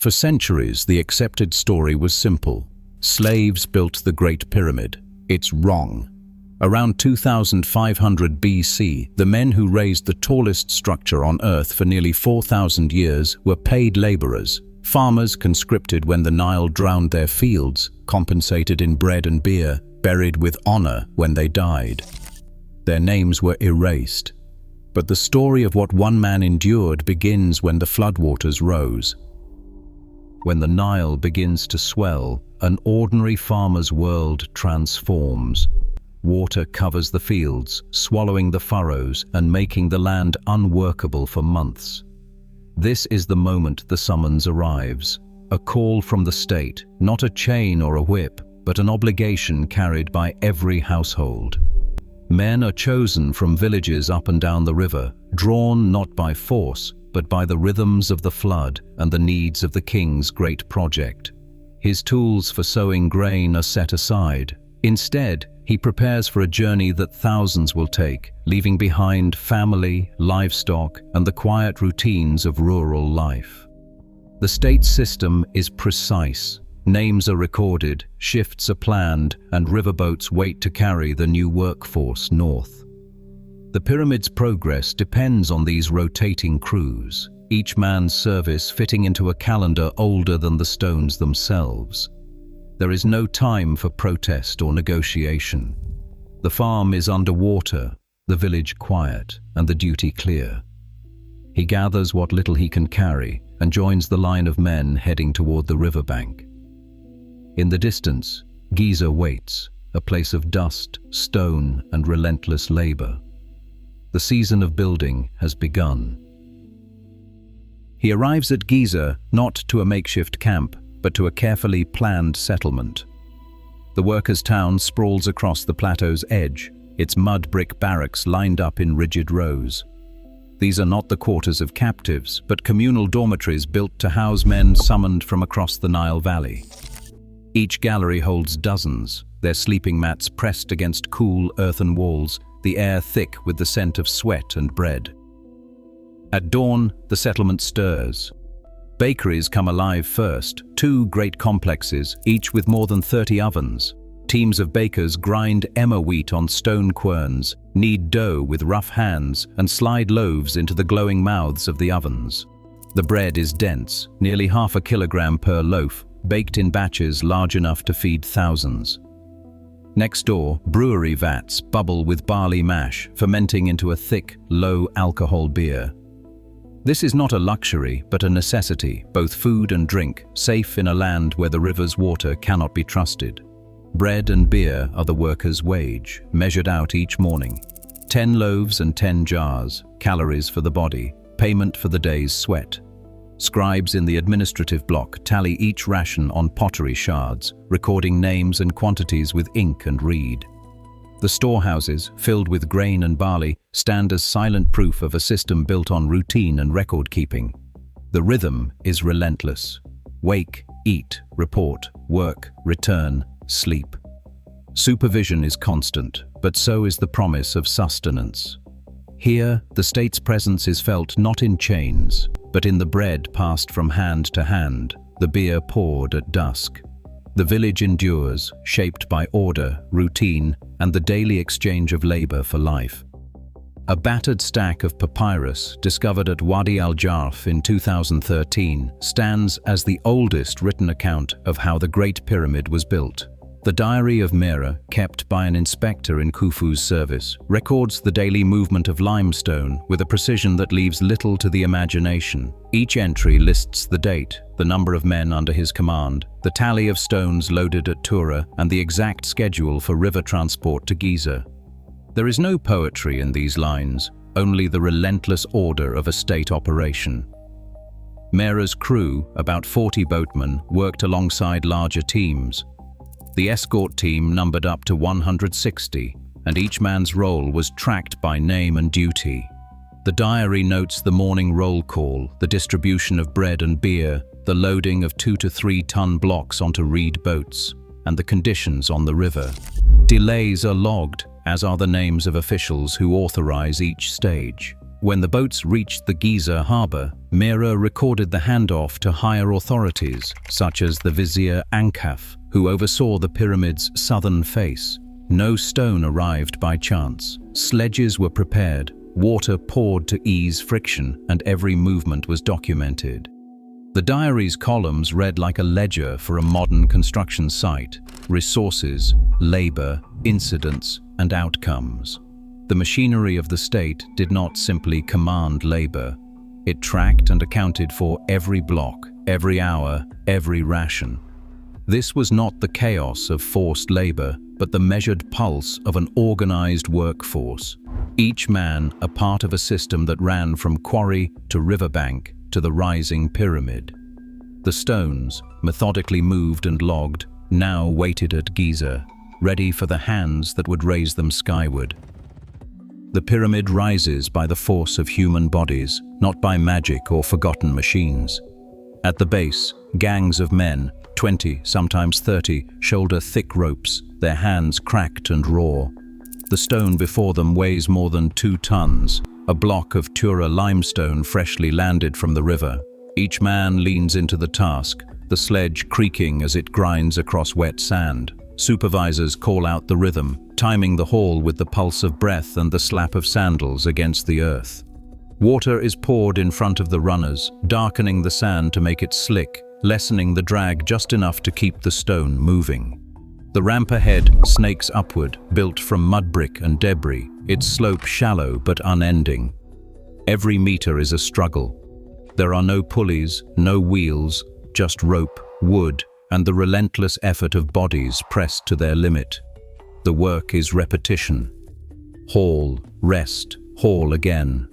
For centuries, the accepted story was simple. Slaves built the Great Pyramid. It's wrong. Around 2500 BC, the men who raised the tallest structure on Earth for nearly 4,000 years were paid laborers. Farmers conscripted when the Nile drowned their fields, compensated in bread and beer, buried with honor when they died. Their names were erased. But the story of what one man endured begins when the floodwaters rose. When the Nile begins to swell, an ordinary farmer's world transforms. Water covers the fields, swallowing the furrows and making the land unworkable for months. This is the moment the summons arrives. A call from the state, not a chain or a whip, but an obligation carried by every household. Men are chosen from villages up and down the river, drawn not by force, but by the rhythms of the flood and the needs of the king's great project. His tools for sowing grain are set aside. Instead, he prepares for a journey that thousands will take, leaving behind family, livestock, and the quiet routines of rural life. The state system is precise. Names are recorded, shifts are planned, and riverboats wait to carry the new workforce north. The pyramid's progress depends on these rotating crews, each man's service fitting into a calendar older than the stones themselves. There is no time for protest or negotiation. The farm is underwater, the village quiet, and the duty clear. He gathers what little he can carry and joins the line of men heading toward the riverbank. In the distance, Giza waits, a place of dust, stone, and relentless labor. The season of building has begun. He arrives at Giza not to a makeshift camp, but to a carefully planned settlement. The workers' town sprawls across the plateau's edge, its mud brick barracks lined up in rigid rows. These are not the quarters of captives, but communal dormitories built to house men summoned from across the Nile Valley. Each gallery holds dozens, their sleeping mats pressed against cool earthen walls, the air thick with the scent of sweat and bread. At dawn, the settlement stirs. Bakeries come alive first, two great complexes, each with more than 30 ovens. Teams of bakers grind emmer wheat on stone querns, knead dough with rough hands, and slide loaves into the glowing mouths of the ovens. The bread is dense, nearly half a kilogram per loaf, baked in batches large enough to feed thousands. Next door, brewery vats bubble with barley mash, fermenting into a thick, low-alcohol beer. This is not a luxury, but a necessity, both food and drink, safe in a land where the river's water cannot be trusted. Bread and beer are the workers' wage, measured out each morning. 10 loaves and 10 jars, calories for the body, payment for the day's sweat. Scribes in the administrative block tally each ration on pottery shards, recording names and quantities with ink and reed. The storehouses, filled with grain and barley, stand as silent proof of a system built on routine and record-keeping. The rhythm is relentless. Wake, eat, report, work, return, sleep. Supervision is constant, but so is the promise of sustenance. Here, the state's presence is felt not in chains, but in the bread passed from hand to hand, the beer poured at dusk. The village endures, shaped by order, routine, and the daily exchange of labor for life. A battered stack of papyrus, discovered at Wadi al-Jarf in 2013, stands as the oldest written account of how the Great Pyramid was built. The diary of Mera, kept by an inspector in Khufu's service, records the daily movement of limestone with a precision that leaves little to the imagination. Each entry lists the date, the number of men under his command, the tally of stones loaded at Tura, and the exact schedule for river transport to Giza. There is no poetry in these lines, only the relentless order of a state operation. Mera's crew, about 40 boatmen, worked alongside larger teams. The escort team numbered up to 160, and each man's role was tracked by name and duty. The diary notes the morning roll call, the distribution of bread and beer, the loading of 2 to 3 ton blocks onto reed boats, and the conditions on the river. Delays are logged, as are the names of officials who authorize each stage. When the boats reached the Giza harbor, Mira recorded the handoff to higher authorities, such as the Vizier Ankaf, who oversaw the pyramid's southern face. No stone arrived by chance. Sledges were prepared, water poured to ease friction, and every movement was documented. The diary's columns read like a ledger for a modern construction site: resources, labor, incidents, and outcomes. The machinery of the state did not simply command labor. It tracked and accounted for every block, every hour, every ration. This was not the chaos of forced labor, but the measured pulse of an organized workforce. Each man a part of a system that ran from quarry to riverbank to the rising pyramid. The stones, methodically moved and logged, now waited at Giza, ready for the hands that would raise them skyward. The pyramid rises by the force of human bodies, not by magic or forgotten machines. At the base, gangs of men, 20, sometimes 30, shoulder thick ropes, their hands cracked and raw. The stone before them weighs more than 2 tons, a block of Tura limestone freshly landed from the river. Each man leans into the task, the sledge creaking as it grinds across wet sand. Supervisors call out the rhythm, timing the haul with the pulse of breath and the slap of sandals against the earth. Water is poured in front of the runners, darkening the sand to make it slick, lessening the drag just enough to keep the stone moving. The ramp ahead snakes upward, built from mud brick and debris, its slope shallow but unending. Every meter is a struggle. There are no pulleys, no wheels, just rope, wood, and the relentless effort of bodies pressed to their limit. The work is repetition. Haul, rest, haul again.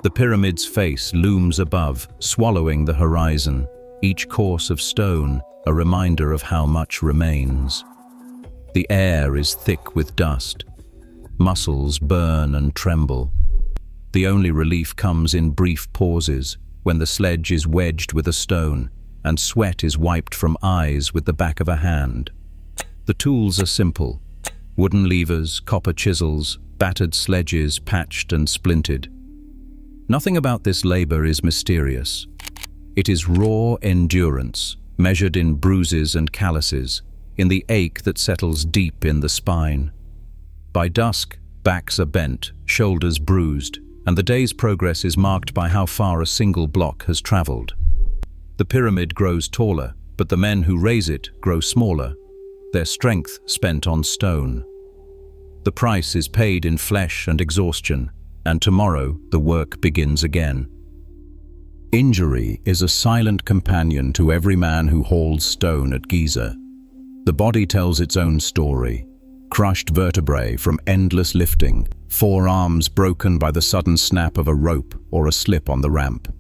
The pyramid's face looms above, swallowing the horizon, each course of stone a reminder of how much remains. The air is thick with dust. Muscles burn and tremble. The only relief comes in brief pauses, when the sledge is wedged with a stone, and sweat is wiped from eyes with the back of a hand. The tools are simple: wooden levers, copper chisels, battered sledges patched and splintered. Nothing about this labor is mysterious. It is raw endurance, measured in bruises and calluses, in the ache that settles deep in the spine. By dusk, backs are bent, shoulders bruised, and the day's progress is marked by how far a single block has traveled. The pyramid grows taller, but the men who raise it grow smaller, their strength spent on stone. The price is paid in flesh and exhaustion, and tomorrow the work begins again. Injury is a silent companion to every man who hauls stone at Giza. The body tells its own story: crushed vertebrae from endless lifting, forearms broken by the sudden snap of a rope or a slip on the ramp.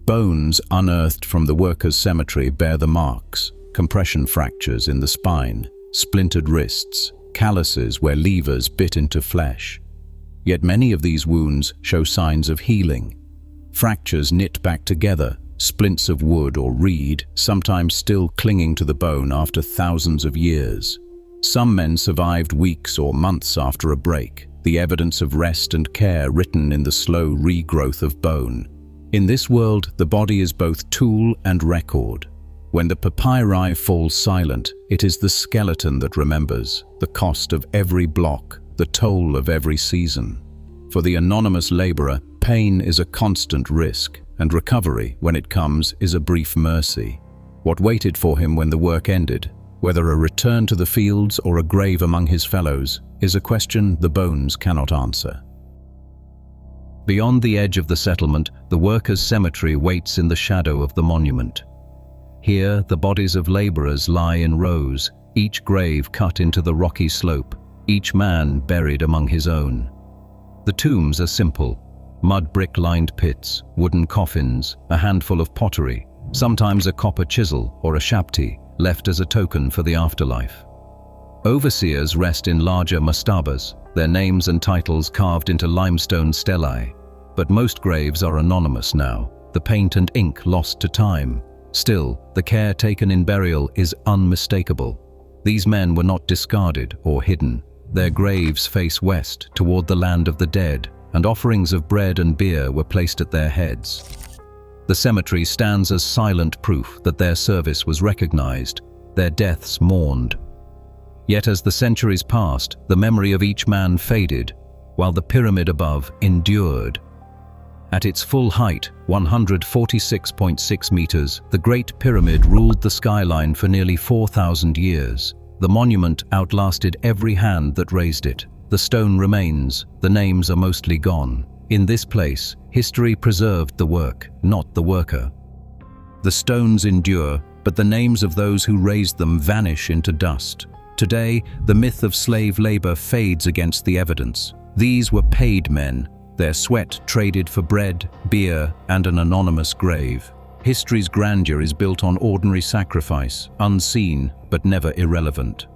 Bones unearthed from the workers' cemetery bear the marks: compression fractures in the spine, splintered wrists, calluses where levers bit into flesh. Yet many of these wounds show signs of healing. Fractures knit back together, splints of wood or reed, sometimes still clinging to the bone after thousands of years. Some men survived weeks or months after a break, the evidence of rest and care written in the slow regrowth of bone. In this world, the body is both tool and record. When the papyri falls silent, it is the skeleton that remembers, the cost of every block, the toll of every season. For the anonymous laborer, pain is a constant risk, and recovery, when it comes, is a brief mercy. What waited for him when the work ended, whether a return to the fields or a grave among his fellows, is a question the bones cannot answer. Beyond the edge of the settlement, the workers' cemetery waits in the shadow of the monument. Here, the bodies of laborers lie in rows, each grave cut into the rocky slope, each man buried among his own. The tombs are simple: mud brick-lined pits, wooden coffins, a handful of pottery, sometimes a copper chisel or a shabti, left as a token for the afterlife. Overseers rest in larger mastabas, their names and titles carved into limestone stelae. But most graves are anonymous now, the paint and ink lost to time. Still, the care taken in burial is unmistakable. These men were not discarded or hidden. Their graves face west, toward the land of the dead, and offerings of bread and beer were placed at their heads. The cemetery stands as silent proof that their service was recognized, their deaths mourned. Yet as the centuries passed, the memory of each man faded, while the pyramid above endured. At its full height, 146.6 meters, the Great Pyramid ruled the skyline for nearly 4,000 years. The monument outlasted every hand that raised it. The stone remains, the names are mostly gone. In this place, history preserved the work, not the worker. The stones endure, but the names of those who raised them vanish into dust. Today, the myth of slave labor fades against the evidence. These were paid men, their sweat traded for bread, beer, and an anonymous grave. History's grandeur is built on ordinary sacrifice, unseen but never irrelevant.